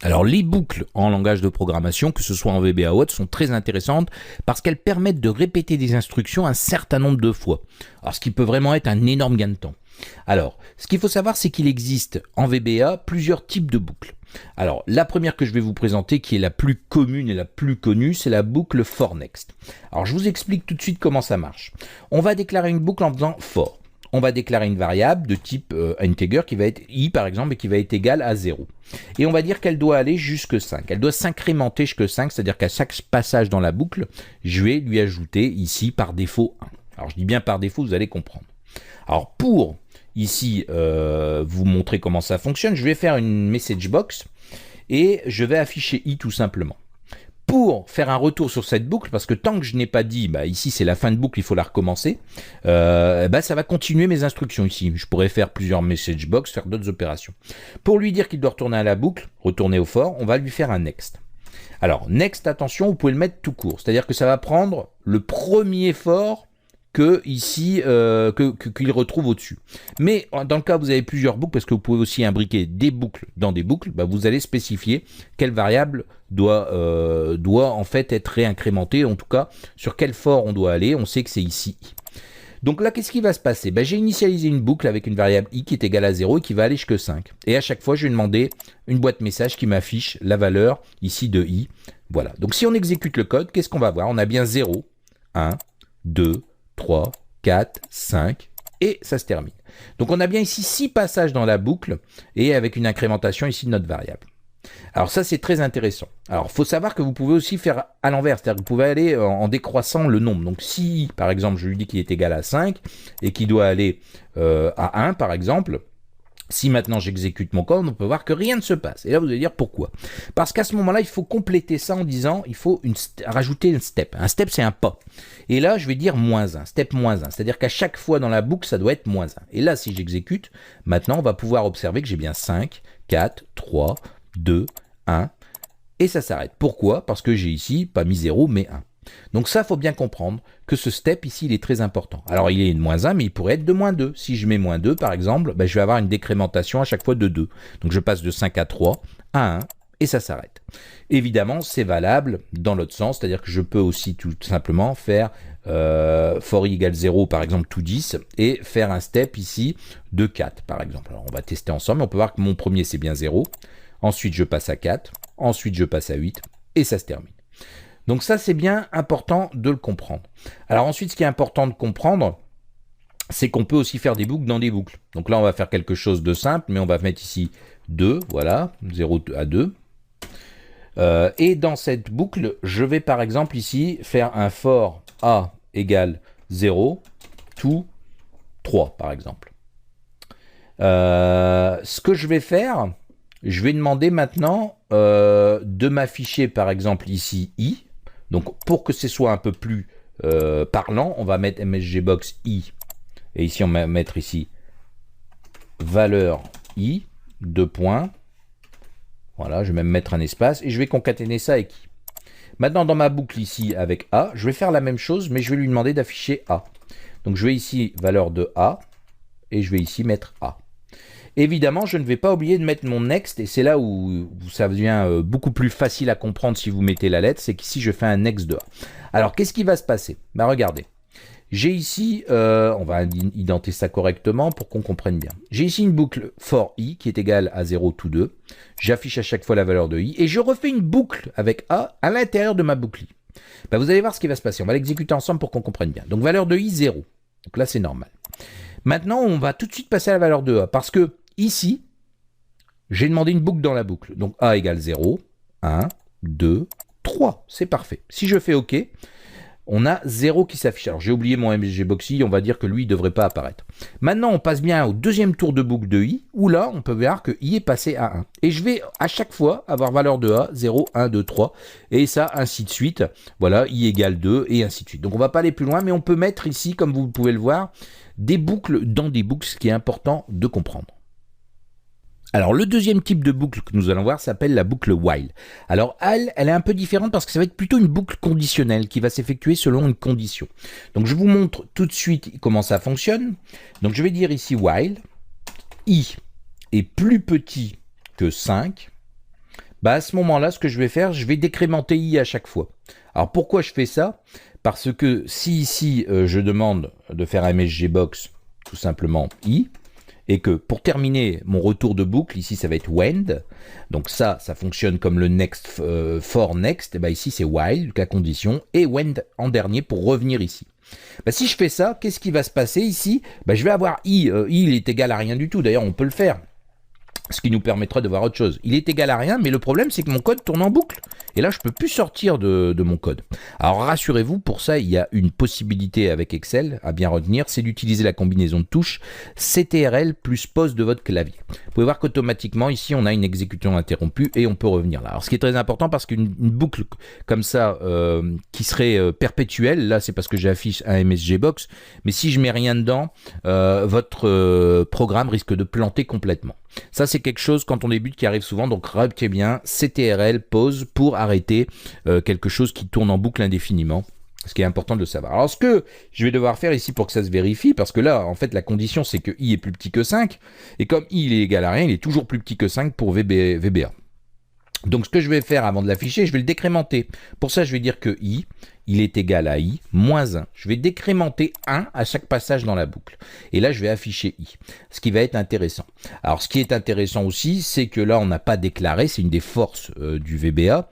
Alors les boucles en langage de programmation, que ce soit en VBA ou autre, sont très intéressantes parce qu'elles permettent de répéter des instructions un certain nombre de fois. Alors ce qui peut vraiment être un énorme gain de temps. Alors, ce qu'il faut savoir, c'est qu'il existe en VBA plusieurs types de boucles. Alors, la première que je vais vous présenter, qui est la plus commune et la plus connue, c'est la boucle for next. Alors, je vous explique tout de suite comment ça marche. On va déclarer une boucle en faisant for. On va déclarer une variable de type integer qui va être i par exemple et qui va être égale à 0. Et on va dire qu'elle doit aller jusque 5. Elle doit s'incrémenter jusque 5, c'est-à-dire qu'à chaque passage dans la boucle, je vais lui ajouter ici par défaut 1. Alors je dis bien par défaut, vous allez comprendre. Alors pour ici vous montrer comment ça fonctionne, je vais faire une message box et je vais afficher i tout simplement. Pour faire un retour sur cette boucle, parce que tant que je n'ai pas dit, ici c'est la fin de boucle, il faut la recommencer, ça va continuer mes instructions ici. Je pourrais faire plusieurs message box, faire d'autres opérations. Pour lui dire qu'il doit retourner à la boucle, retourner au for, on va lui faire un next. Alors, next, attention, vous pouvez le mettre tout court, c'est-à-dire que ça va prendre le premier for qu'il retrouve au-dessus. Mais dans le cas où vous avez plusieurs boucles, parce que vous pouvez aussi imbriquer des boucles dans des boucles, vous allez spécifier quelle variable doit en fait être réincrémentée, en tout cas sur quel for on doit aller. On sait que c'est ici i. Donc là, qu'est-ce qui va se passer? J'ai initialisé une boucle avec une variable i qui est égale à 0 et qui va aller jusqu'à 5. Et à chaque fois, je vais demander une boîte message qui m'affiche la valeur ici de i. Voilà. Donc si on exécute le code, qu'est-ce qu'on va voir? On a bien 0, 1, 2, 3, 4, 5 et ça se termine. Donc on a bien ici 6 passages dans la boucle et avec une incrémentation ici de notre variable. Alors ça c'est très intéressant. Alors il faut savoir que vous pouvez aussi faire à l'envers, c'est-à-dire que vous pouvez aller en décroissant le nombre. Donc si par exemple je lui dis qu'il est égal à 5 et qu'il doit aller à 1 par exemple, si maintenant j'exécute mon code, on peut voir que rien ne se passe. Et là, vous allez dire pourquoi. Parce qu'à ce moment-là, il faut compléter ça en disant, il faut rajouter une step. Un step, c'est un pas. Et là, je vais dire moins 1, step moins 1. C'est-à-dire qu'à chaque fois dans la boucle, ça doit être moins 1. Et là, si j'exécute, maintenant, on va pouvoir observer que j'ai bien 5, 4, 3, 2, 1. Et ça s'arrête. Pourquoi? Parce que j'ai ici pas mis 0, mais 1. Donc ça, il faut bien comprendre que ce step ici, il est très important. Alors, il est de moins 1, mais il pourrait être de moins 2. Si je mets moins 2, par exemple, je vais avoir une décrémentation à chaque fois de 2. Donc, je passe de 5 à 3, à 1, et ça s'arrête. Évidemment, c'est valable dans l'autre sens, c'est-à-dire que je peux aussi tout simplement faire for i égale 0, par exemple, tout 10, et faire un step ici de 4, par exemple. Alors, on va tester ensemble. On peut voir que mon premier, c'est bien 0. Ensuite, je passe à 4. Ensuite, je passe à 8, et ça se termine. Donc ça, c'est bien important de le comprendre. Alors ensuite, ce qui est important de comprendre, c'est qu'on peut aussi faire des boucles dans des boucles. Donc là, on va faire quelque chose de simple, mais on va mettre ici 2, voilà, 0 à 2. Et dans cette boucle, je vais par exemple ici faire un for a égale 0, to 3, par exemple. Ce que je vais faire, je vais demander maintenant de m'afficher par exemple ici i. Donc pour que ce soit un peu plus parlant, on va mettre msgbox i. Et ici on va mettre ici valeur i, 2 points. Voilà, je vais même mettre un espace et je vais concaténer ça avec i. Maintenant dans ma boucle ici avec a, je vais faire la même chose mais je vais lui demander d'afficher a. Donc je vais ici valeur de a et je vais ici mettre a. Évidemment, je ne vais pas oublier de mettre mon next, et c'est là où ça devient beaucoup plus facile à comprendre si vous mettez la lettre, c'est qu'ici je fais un next de A. Alors, qu'est-ce qui va se passer? Regardez, j'ai ici, on va indenter ça correctement pour qu'on comprenne bien. J'ai ici une boucle for i qui est égale à 0 to 2, j'affiche à chaque fois la valeur de i, et je refais une boucle avec a à l'intérieur de ma boucle i. Vous allez voir ce qui va se passer, on va l'exécuter ensemble pour qu'on comprenne bien. Donc, valeur de i, 0. Donc là, c'est normal. Maintenant, on va tout de suite passer à la valeur de a, parce que ici, j'ai demandé une boucle dans la boucle. Donc a égale 0, 1, 2, 3. C'est parfait. Si je fais OK, on a 0 qui s'affiche. Alors j'ai oublié mon msgbox i, on va dire que lui, il ne devrait pas apparaître. Maintenant, on passe bien au deuxième tour de boucle de i, où là, on peut voir que i est passé à 1. Et je vais à chaque fois avoir valeur de a, 0, 1, 2, 3, et ça, ainsi de suite. Voilà, i égale 2, et ainsi de suite. Donc on ne va pas aller plus loin, mais on peut mettre ici, comme vous pouvez le voir, des boucles dans des boucles, ce qui est important de comprendre. Alors, le deuxième type de boucle que nous allons voir s'appelle la boucle while. Alors, elle est un peu différente parce que ça va être plutôt une boucle conditionnelle qui va s'effectuer selon une condition. Donc, je vous montre tout de suite comment ça fonctionne. Donc, je vais dire ici while i est plus petit que 5. Bah à ce moment-là, ce que je vais faire, je vais décrémenter i à chaque fois. Alors pourquoi je fais ça? Parce que si ici je demande de faire un MSGBox tout simplement i, et que pour terminer mon retour de boucle, ici ça va être wend, donc ça fonctionne comme le next for next, et bah ici c'est while, la condition, et wend en dernier pour revenir ici. Bah, si je fais ça, qu'est-ce qui va se passer ici? Bah, je vais avoir i, i il est égal à rien du tout, d'ailleurs on peut le faire. Ce qui nous permettra de voir autre chose. Il est égal à rien, mais le problème c'est que mon code tourne en boucle. Et là, je ne peux plus sortir de mon code. Alors rassurez-vous, pour ça, il y a une possibilité avec Excel à bien retenir, c'est d'utiliser la combinaison de touches CTRL plus pause de votre clavier. Vous pouvez voir qu'automatiquement, ici, on a une exécution interrompue et on peut revenir là. Alors ce qui est très important, parce qu'une boucle comme ça, qui serait perpétuelle, là c'est parce que j'affiche un MSGBox, mais si je mets rien dedans, votre programme risque de planter complètement. Ça, c'est quelque chose quand on débute qui arrive souvent, donc retenez bien CTRL pause pour arrêter quelque chose qui tourne en boucle indéfiniment, ce qui est important de le savoir. Alors ce que je vais devoir faire ici pour que ça se vérifie, parce que là, en fait, la condition c'est que i est plus petit que 5, et comme i il est égal à rien, il est toujours plus petit que 5 pour VBA. Donc ce que je vais faire avant de l'afficher, je vais le décrémenter. Pour ça, je vais dire que i, il est égal à i moins 1. Je vais décrémenter 1 à chaque passage dans la boucle. Et là, je vais afficher i, ce qui va être intéressant. Alors ce qui est intéressant aussi, c'est que là, on n'a pas déclaré, c'est une des forces du VBA,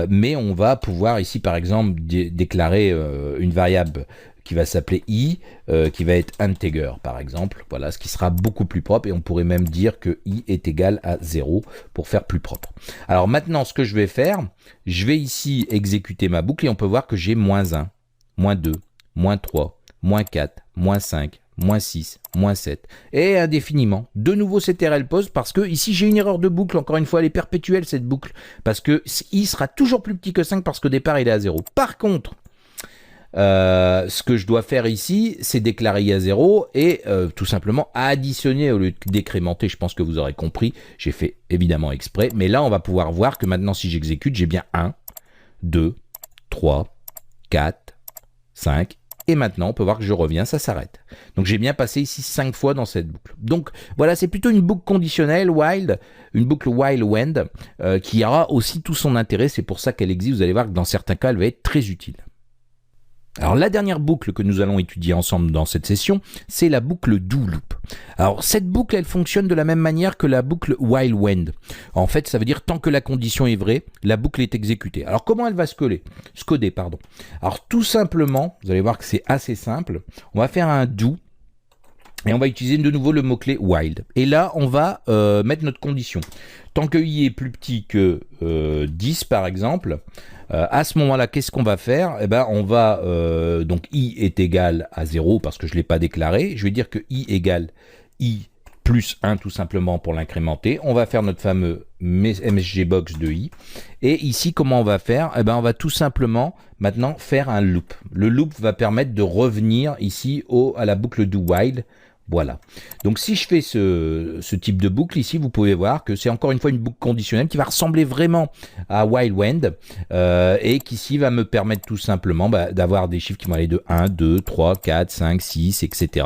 mais on va pouvoir ici, par exemple, déclarer une variable qui va s'appeler i, qui va être integer par exemple, voilà, ce qui sera beaucoup plus propre, et on pourrait même dire que i est égal à 0 pour faire plus propre. Alors maintenant, ce que je vais faire, je vais ici exécuter ma boucle et on peut voir que j'ai moins 1, moins 2, moins 3, moins 4, moins 5, moins 6, moins 7, et indéfiniment. De nouveau CTRL pause, parce que ici j'ai une erreur de boucle, encore une fois elle est perpétuelle cette boucle, parce que i sera toujours plus petit que 5 parce qu'au départ il est à 0. Par contre, ce que je dois faire ici, c'est déclarer i à 0 et tout simplement additionner au lieu de décrémenter. Je pense que vous aurez compris, j'ai fait évidemment exprès, mais là on va pouvoir voir que maintenant si j'exécute, j'ai bien 1, 2, 3, 4, 5, et maintenant on peut voir que je reviens, ça s'arrête. Donc j'ai bien passé ici 5 fois dans cette boucle. Donc voilà, c'est plutôt une boucle conditionnelle, while, une boucle while wend, qui aura aussi tout son intérêt, c'est pour ça qu'elle existe, vous allez voir que dans certains cas elle va être très utile. Alors la dernière boucle que nous allons étudier ensemble dans cette session, c'est la boucle do loop. Alors cette boucle, elle fonctionne de la même manière que la boucle while wend. En fait, ça veut dire tant que la condition est vraie, la boucle est exécutée. Alors comment elle va se coder, pardon. Alors tout simplement, vous allez voir que c'est assez simple, on va faire un do, et on va utiliser de nouveau le mot-clé while. Et là, on va mettre notre condition. Tant que i est plus petit que 10 par exemple, à ce moment-là, qu'est-ce qu'on va faire? Eh ben, on va, donc i est égal à 0 parce que je ne l'ai pas déclaré. Je vais dire que i égale i plus 1 tout simplement pour l'incrémenter. On va faire notre fameux MSGBox de i. Et ici, comment on va faire? Eh ben, on va tout simplement maintenant faire un loop. Le loop va permettre de revenir ici à la boucle do while. Voilà. Donc si je fais ce type de boucle ici, vous pouvez voir que c'est encore une fois une boucle conditionnelle qui va ressembler vraiment à while wend et qui ici va me permettre tout simplement d'avoir des chiffres qui vont aller de 1, 2, 3, 4, 5, 6, etc.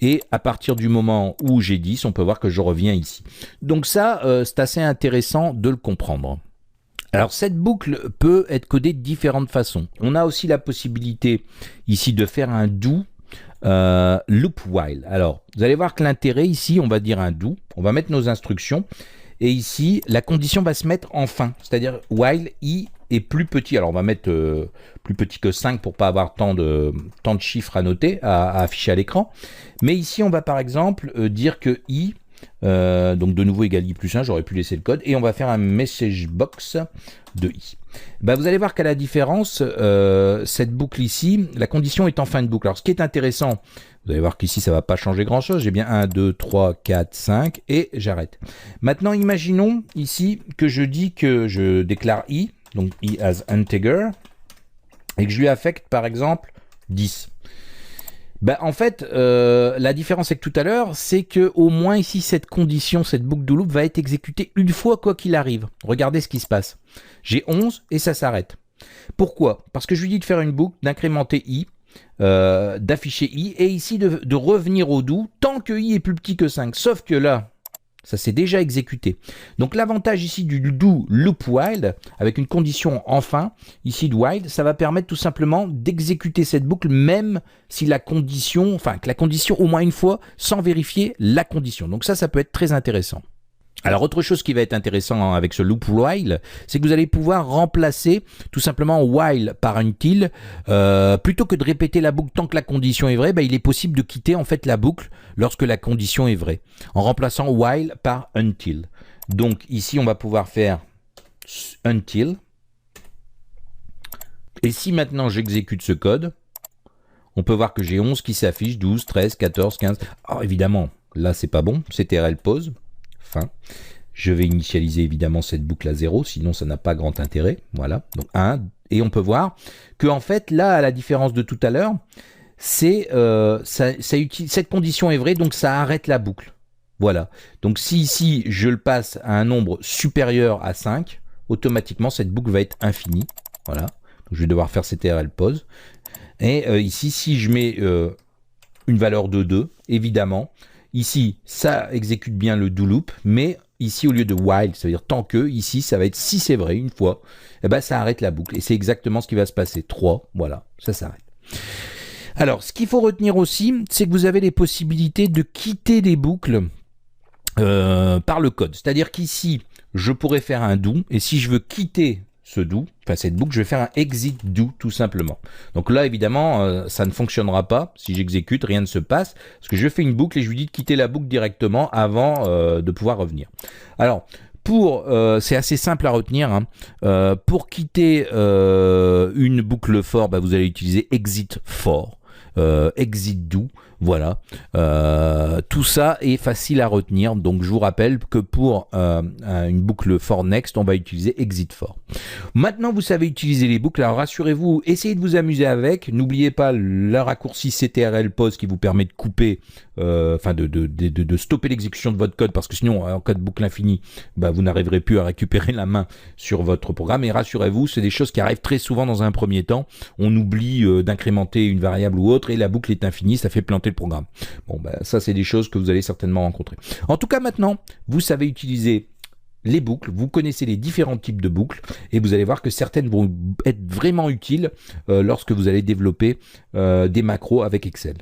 Et à partir du moment où j'ai 10, on peut voir que je reviens ici. Donc ça, c'est assez intéressant de le comprendre. Alors cette boucle peut être codée de différentes façons. On a aussi la possibilité ici de faire un do loop while. Alors, vous allez voir que l'intérêt ici, on va dire un do, on va mettre nos instructions, et ici, la condition va se mettre en fin, c'est-à-dire while i est plus petit. Alors, on va mettre plus petit que 5 pour pas avoir tant de chiffres à noter, à afficher à l'écran. Mais ici, on va par exemple dire que i, donc de nouveau égale i plus 1, j'aurais pu laisser le code, et on va faire un message box de i. Vous allez voir qu'à la différence, cette boucle ici, la condition est en fin de boucle. Alors ce qui est intéressant, vous allez voir qu'ici ça ne va pas changer grand chose, j'ai bien 1, 2, 3, 4, 5 et j'arrête. Maintenant imaginons ici que je dis que je déclare i, donc i as integer, et que je lui affecte par exemple 10. En fait, la différence avec tout à l'heure, c'est que au moins ici, cette condition, cette boucle do loop va être exécutée une fois quoi qu'il arrive. Regardez ce qui se passe. J'ai 11 et ça s'arrête. Pourquoi? Parce que je lui dis de faire une boucle, d'incrémenter i, d'afficher i, et ici de revenir au do tant que i est plus petit que 5. Sauf que là, Ça s'est déjà exécuté. Donc l'avantage ici du do loop while, avec une condition enfin, ici de while, ça va permettre tout simplement d'exécuter cette boucle même si la condition, enfin que la condition au moins une fois, sans vérifier la condition. Donc ça peut être très intéressant. Alors autre chose qui va être intéressant avec ce loop while, c'est que vous allez pouvoir remplacer tout simplement while par until. Plutôt que de répéter la boucle tant que la condition est vraie, il est possible de quitter en fait la boucle lorsque la condition est vraie, en remplaçant while par until. Donc ici on va pouvoir faire until. Et si maintenant j'exécute ce code, on peut voir que j'ai 11 qui s'affiche, 12, 13, 14, 15. Alors évidemment, là c'est pas bon, CTRL pause. Fin. Je vais initialiser évidemment cette boucle à 0, sinon ça n'a pas grand intérêt. Voilà, donc 1, et on peut voir que en fait là, à la différence de tout à l'heure, c'est cette condition est vraie, donc ça arrête la boucle. Voilà, donc si ici je le passe à un nombre supérieur à 5, automatiquement cette boucle va être infinie. Voilà, donc je vais devoir faire CTRL pause. Et ici, si je mets une valeur de 2, évidemment, ici, ça exécute bien le do loop, mais ici, au lieu de while, ça veut dire tant que, ici, ça va être si c'est vrai, une fois, eh ben, ça arrête la boucle. Et c'est exactement ce qui va se passer. 3, voilà, ça s'arrête. Alors, ce qu'il faut retenir aussi, c'est que vous avez les possibilités de quitter les boucles par le code. C'est-à-dire qu'ici, je pourrais faire un do, et si je veux quitter ce do, enfin cette boucle, je vais faire un exit do tout simplement. Donc là évidemment ça ne fonctionnera pas, si j'exécute rien ne se passe, parce que je fais une boucle et je lui dis de quitter la boucle directement avant de pouvoir revenir. Alors c'est assez simple à retenir, hein. Pour quitter une boucle for, vous allez utiliser exit for, exit do. Voilà, tout ça est facile à retenir, donc je vous rappelle que pour une boucle for next, on va utiliser exit for. Maintenant, vous savez utiliser les boucles, alors rassurez-vous, essayez de vous amuser avec, n'oubliez pas le raccourci CTRL pause qui vous permet de couper, de stopper l'exécution de votre code, parce que sinon, en cas de boucle infinie, vous n'arriverez plus à récupérer la main sur votre programme, et rassurez-vous, c'est des choses qui arrivent très souvent dans un premier temps, on oublie d'incrémenter une variable ou autre, et la boucle est infinie, ça fait planter le programme. Bon, ça c'est des choses que vous allez certainement rencontrer. En tout cas, maintenant, vous savez utiliser les boucles, vous connaissez les différents types de boucles, et vous allez voir que certaines vont être vraiment utiles lorsque vous allez développer des macros avec Excel.